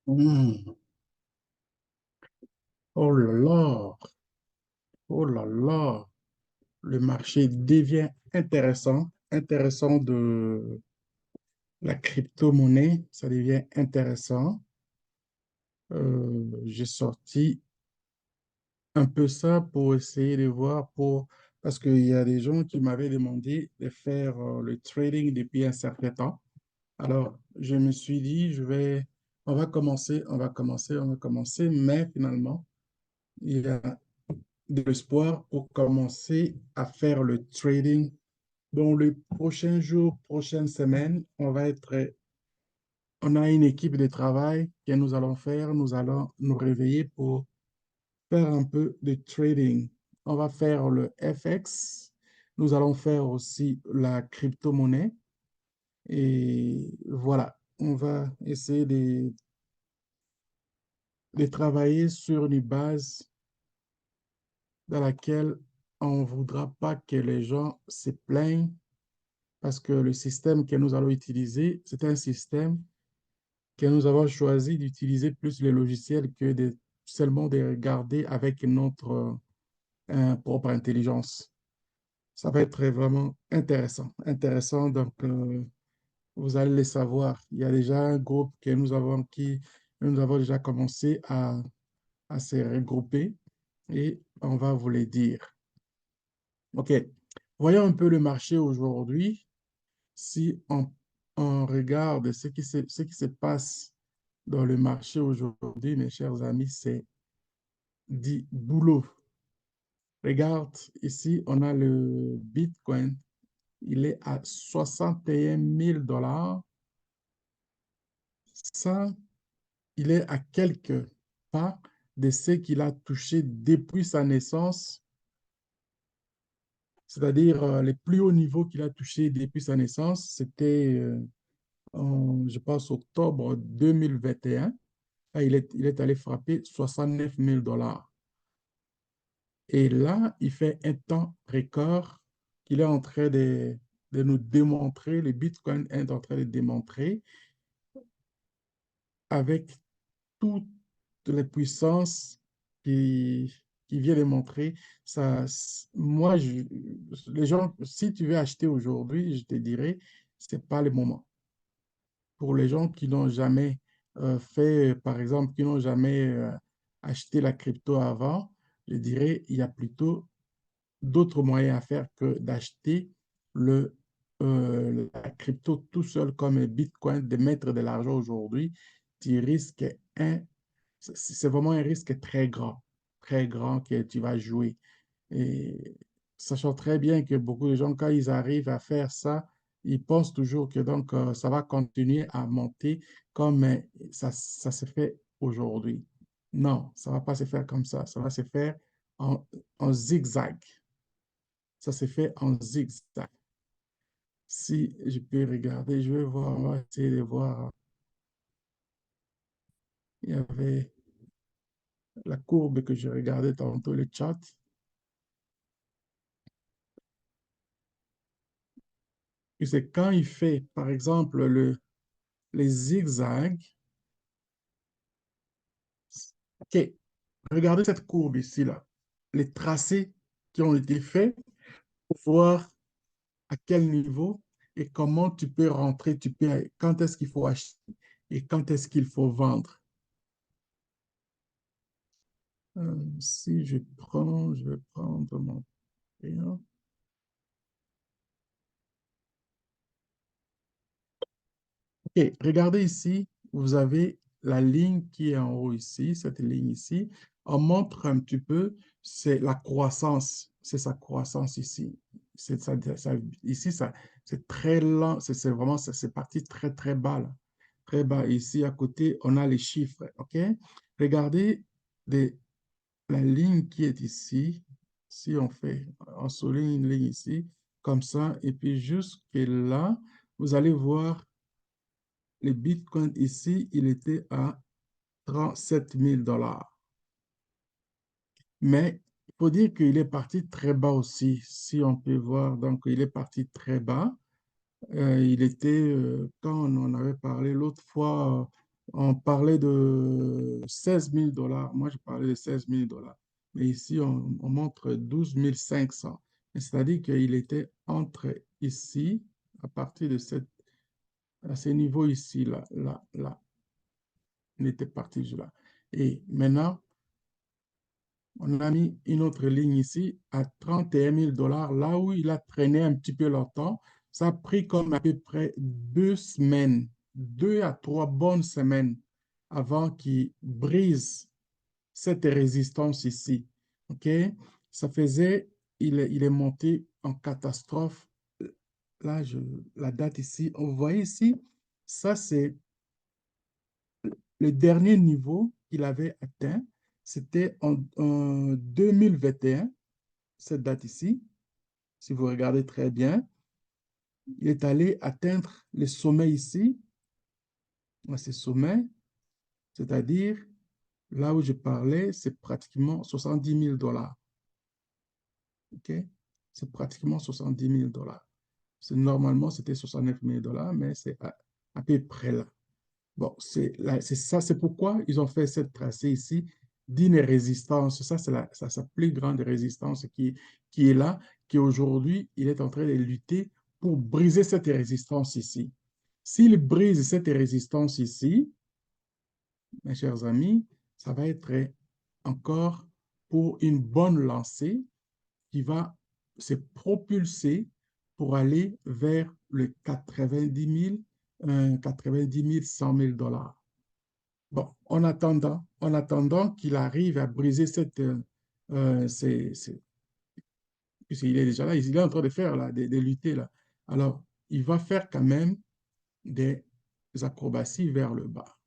Hmm. Oh là là, oh là là, le marché devient intéressant, intéressant de la crypto-monnaie, ça devient intéressant. J'ai sorti un peu ça pour essayer de voir, parce qu'il y a des gens qui m'avaient demandé de faire le trading depuis un certain temps. Alors, je me suis dit, on va commencer, mais finalement, il y a de l'espoir pour commencer à faire le trading. Dans les prochains jours, prochaines semaines, on a une équipe de travail que nous allons faire. Nous allons nous réveiller pour faire un peu de trading. On va faire le FX. Nous allons faire aussi la crypto-monnaie. Et voilà, on va essayer de travailler sur une base dans laquelle on ne voudra pas que les gens se plaignent parce que le système que nous allons utiliser, c'est un système que nous avons choisi d'utiliser plus les logiciels que seulement de regarder avec notre propre intelligence. Ça va être vraiment intéressant. Intéressant, donc vous allez le savoir. Il y a déjà un groupe que nous avons déjà commencé à se regrouper et on va vous les dire. OK. Voyons un peu le marché aujourd'hui. Si on regarde ce qui se passe dans le marché aujourd'hui, mes chers amis, c'est dit boulot. Regarde, ici, on a le Bitcoin. Il est à 61 000 $. Ça, il est à quelques pas de ce qu'il a touché depuis sa naissance, c'est-à-dire les plus hauts niveaux qu'il a touché depuis sa naissance, c'était, je pense, octobre 2021. Là, il est allé frapper 69 000 $. Et là, il fait un temps record qu'il est en train de nous démontrer, le Bitcoin est en train de démontrer avec toutes les puissances qui, qui vient de montrer. Ça, moi, les gens, si tu veux acheter aujourd'hui, je te dirais, c'est pas le moment. Pour les gens qui n'ont jamais fait, par exemple, qui n'ont jamais acheté la crypto avant, je dirais, il y a plutôt d'autres moyens à faire que d'acheter la crypto tout seul comme un Bitcoin, de mettre de l'argent aujourd'hui. Tu risques c'est vraiment un risque très grand que tu vas jouer. Et sachant très bien que beaucoup de gens, quand ils arrivent à faire ça, ils pensent toujours que donc ça va continuer à monter comme ça se fait aujourd'hui. Non, ça ne va pas se faire comme ça va se faire en, en zigzag. Ça se fait en zigzag. Si je peux regarder, je vais voir, on va essayer de voir. Il y avait la courbe que je regardais tantôt, le chat. Et c'est quand il fait, par exemple, les zigzags. OK, regardez cette courbe ici, là. Les tracés qui ont été faits pour voir à quel niveau et comment tu peux rentrer, quand est-ce qu'il faut acheter et quand est-ce qu'il faut vendre. Si je vais prendre mon crayon. OK, regardez ici, vous avez la ligne qui est en haut ici, cette ligne ici. On montre un petit peu, c'est la croissance, c'est sa croissance ici. Ici, c'est très lent, c'est vraiment, c'est parti très bas, là. Très bas. Ici, à côté, on a les chiffres, OK? Regardez les- la ligne qui est ici. Si on souligne une ligne ici, comme ça, et puis jusque là, vous allez voir le Bitcoin ici, il était à 37 000 $. Mais il faut dire qu'il est parti très bas aussi. Si on peut voir, donc il est parti très bas. Il était, quand on en avait parlé l'autre fois, On parlait de 16 000 $. Moi, je parlais de 16 000 $. Mais ici, on montre 12 500. C'est-à-dire qu'il était entre ici, à partir de à ce niveau ici, là, là, là. Il était parti là. Et maintenant, on a mis une autre ligne ici à 31 000 $, là où il a traîné un petit peu longtemps. Ça a pris comme à peu près 2 semaines, 2 à 3 bonnes semaines avant qu'il brise cette résistance ici. OK? Ça faisait, il est monté en catastrophe. Là, la date ici, vous voyez ici, ça c'est le dernier niveau qu'il avait atteint. C'était en 2021, cette date ici. Si vous regardez très bien, il est allé atteindre les sommets ici, à ces sommets, c'est-à-dire là où je parlais, c'est pratiquement 70 000 $. OK? C'est pratiquement 70 000 $. Normalement, c'était 69 000 $, mais c'est à peu près là. Bon, c'est ça, c'est pourquoi ils ont fait cette tracée ici d'une résistance. Ça, c'est sa plus grande résistance qui est là, qui aujourd'hui, il est en train de lutter pour briser cette résistance ici. S'il brise cette résistance ici, mes chers amis, ça va être encore pour une bonne lancée qui va se propulser pour aller vers le 90 000, 100 000 $. Bon, en attendant qu'il arrive à briser puisqu'il est déjà là, il est en train de faire là, de lutter là. Alors, il va faire quand même des acrobaties vers le bas.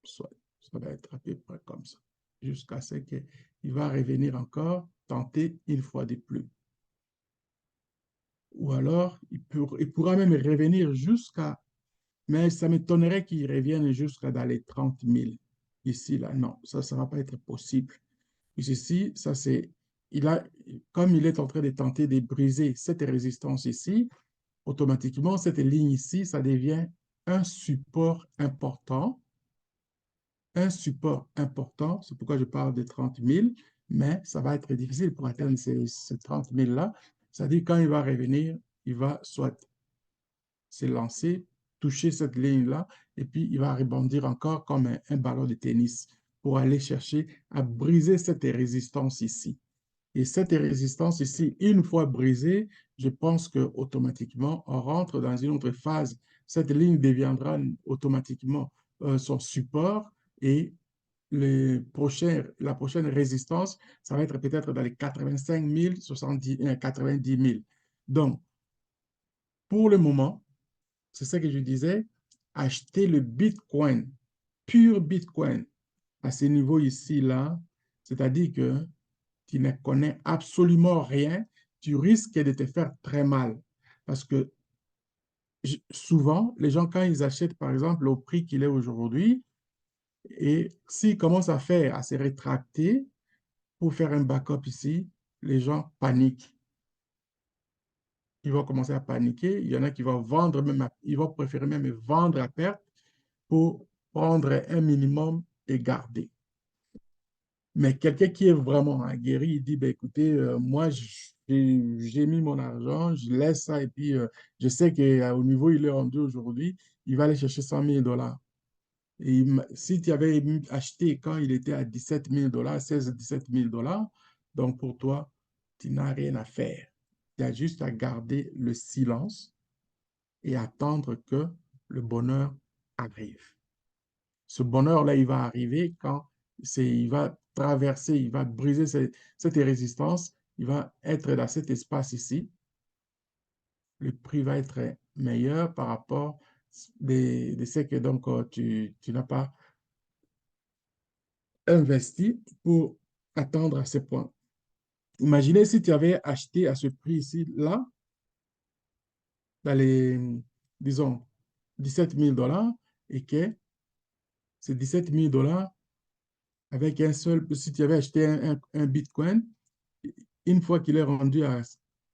Soit, ça va être à peu près comme ça, jusqu'à ce qu'il va revenir encore, tenter une fois de plus. Ou alors, il pourra même revenir jusqu'à, mais ça m'étonnerait qu'il revienne jusqu'à dans les 30 000. Ici, là, non, ça ne va pas être possible. Ici, ça c'est, comme il est en train de tenter de briser cette résistance ici, automatiquement, cette ligne ici, ça devient un support important. Un support important, c'est pourquoi je parle de 30 000, mais ça va être difficile pour atteindre ces 30 000-là. C'est-à-dire, quand il va revenir, il va soit se lancer, toucher cette ligne-là, et puis il va rebondir encore comme un ballon de tennis pour aller chercher à briser cette résistance ici. Et cette résistance ici, une fois brisée, je pense qu'automatiquement, on rentre dans une autre phase. Cette ligne deviendra automatiquement son support et la prochaine résistance, ça va être peut-être dans les 85 000, 90 000. Donc, pour le moment, c'est ce que je disais, acheter le Bitcoin, pur Bitcoin, à ce niveau ici, là, c'est-à-dire que tu ne connais absolument rien, tu risques de te faire très mal. Parce que souvent, les gens, quand ils achètent, par exemple, au prix qu'il est aujourd'hui, et s'ils commencent à se rétracter pour faire un backup ici, les gens paniquent. Ils vont commencer à paniquer. Il y en a qui vont vendre même, ils vont préférer même vendre à perte pour prendre un minimum et garder. Mais quelqu'un qui est vraiment aguerri, il dit, ben, écoutez, moi, j'ai mis mon argent, je laisse ça et puis je sais qu'au niveau où il est rendu aujourd'hui, il va aller chercher 100 000 $. Et si tu avais acheté quand il était à 17 000 $, 16 000 à 17 000 $, donc pour toi, tu n'as rien à faire. Tu as juste à garder le silence et attendre que le bonheur arrive. Ce bonheur-là, il va arriver quand il va traverser, il va briser cette résistance, il va être dans cet espace ici. Le prix va être meilleur par rapport de ce que donc tu n'as pas investi pour attendre à ce point. Imaginez si tu avais acheté à ce prix ici, là, dans les, disons, 17 000 $ et que ces 17 000 $ avec un seul, si tu avais acheté un Bitcoin, une fois qu'il est rendu à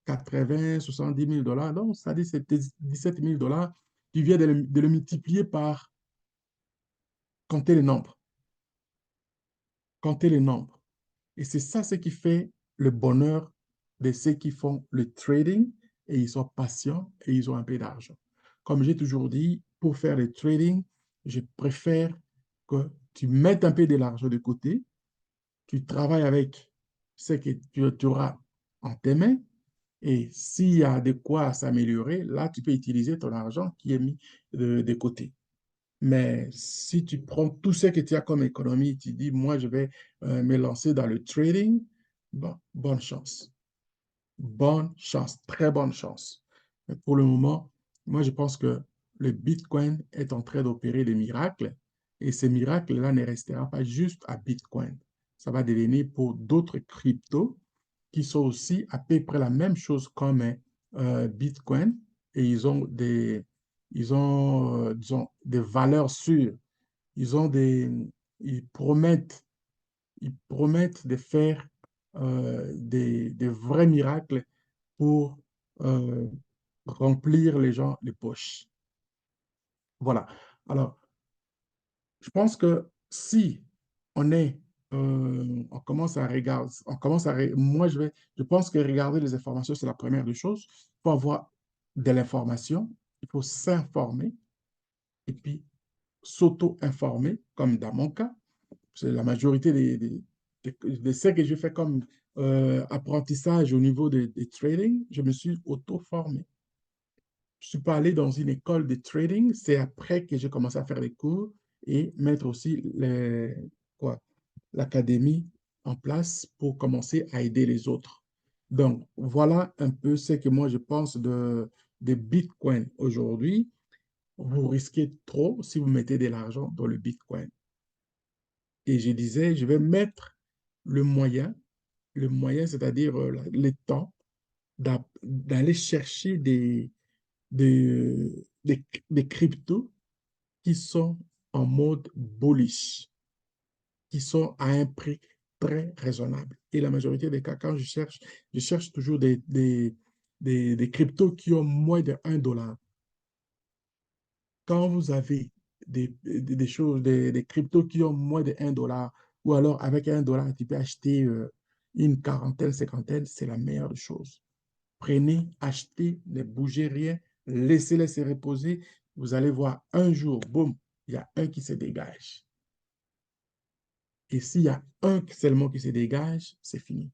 80, 70 000 $, donc ça dit c'est 17 000 $, tu viens de le multiplier par compter les nombres, compter les nombres. Et c'est ça ce qui fait le bonheur de ceux qui font le trading et ils sont patients et ils ont un peu d'argent. Comme j'ai toujours dit, pour faire le trading, je préfère que tu mettes un peu de l'argent de côté, tu travailles avec ce que tu auras en tes mains et s'il y a de quoi s'améliorer, là, tu peux utiliser ton argent qui est mis de côté. Mais si tu prends tout ce que tu as comme économie, tu dis, moi, je vais me lancer dans le trading, bon, bonne chance. Bonne chance, très bonne chance. Mais pour le moment, moi, je pense que le Bitcoin est en train d'opérer des miracles et ces miracles-là ne resteront pas juste à Bitcoin. Ça va devenir pour d'autres cryptos qui sont aussi à peu près la même chose comme Bitcoin et ils ont disons, des valeurs sûres. Ils ont ils promettent, ils promettent de faire des vrais miracles pour euh, remplir les gens les poches. Voilà. Alors, je pense que si on est, on commence à regarder, moi je pense que regarder les informations, c'est la première des choses. Il faut avoir de l'information, il faut s'informer et puis s'auto-informer, comme dans mon cas. C'est la majorité de ce que je fais comme apprentissage au niveau des trading, je me suis auto-formé. Je ne suis pas allé dans une école de trading, c'est après que j'ai commencé à faire les cours et mettre aussi l'académie en place pour commencer à aider les autres. Donc, voilà un peu ce que moi je pense de Bitcoin aujourd'hui. Vous risquez trop si vous mettez de l'argent dans le Bitcoin. Et je disais, je vais mettre le moyen, c'est-à-dire le temps d'aller chercher des cryptos qui sont en mode bullish, qui sont à un prix très raisonnable. Et la majorité des cas, quand je cherche toujours des cryptos qui ont moins de 1 dollar. Quand vous avez des choses, des cryptos qui ont moins de 1 dollar, ou alors avec 1 dollar, tu peux acheter une quarantaine, cinquantaine, c'est la meilleure chose. Prenez, achetez, ne bougez rien, laissez-les se reposer. Vous allez voir un jour, boum, il y a un qui se dégage. Et s'il y a un seulement qui se dégage, c'est fini.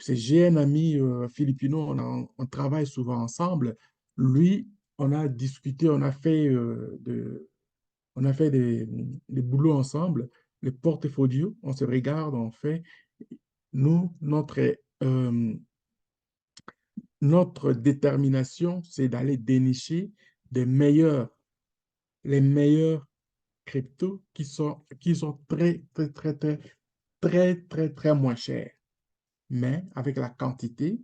J'ai un ami filipino, on travaille souvent ensemble. Lui, on a discuté, on a fait des boulots ensemble, les portfolios, on se regarde, on fait. Nous, euh, notre détermination, c'est d'aller dénicher les meilleurs cryptos qui sont très moins chers. Mais avec la quantité,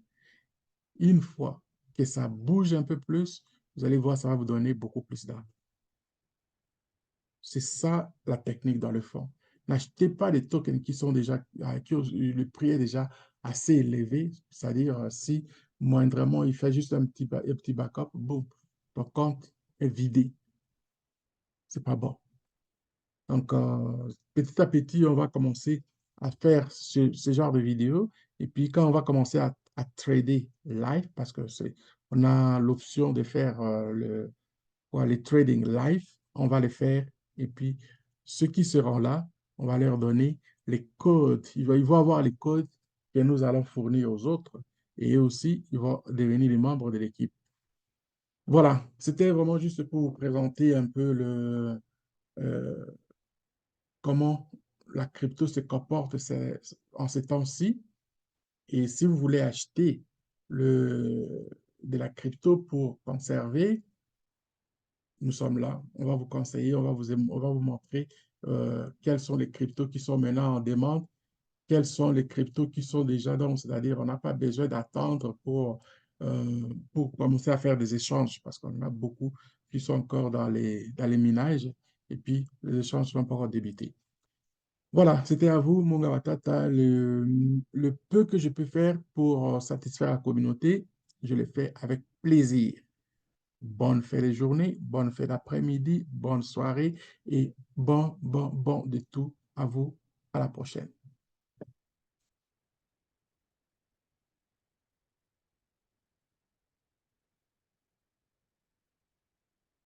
une fois que ça bouge un peu plus, vous allez voir, ça va vous donner beaucoup plus d'argent. C'est ça la technique dans le fond. N'achetez pas des tokens qui sont déjà, le prix est déjà assez élevé, c'est-à-dire si moindrement il fait juste un petit backup, boum, ton compte est vidé. C'est pas bon. Donc, petit à petit, on va commencer à faire ce genre de vidéos. Et puis, quand on va commencer à trader live, parce que on a l'option de faire les trading live, on va les faire. Et puis, ceux qui seront là, on va leur donner les codes. Ils vont avoir les codes que nous allons fournir aux autres. Et aussi, ils vont devenir les membres de l'équipe. Voilà, c'était vraiment juste pour vous présenter un peu euh, comment la crypto se comporte en ces temps-ci. Et si vous voulez acheter de la crypto pour conserver, nous sommes là. On va vous conseiller, on va vous montrer quels sont les cryptos qui sont maintenant en demande, quels sont les cryptos qui sont déjà dans, c'est-à-dire on n'a pas besoin d'attendre pour commencer à faire des échanges parce qu'on a beaucoup qui sont encore dans les minages et puis les échanges sont pas encore débutés. Voilà, c'était à vous, mon Gawatata. Le peu que je peux faire pour satisfaire la communauté, je le fais avec plaisir. bonne fin de journée, bonne fin d'après-midi, bonne soirée et bon de tout à vous. À la prochaine.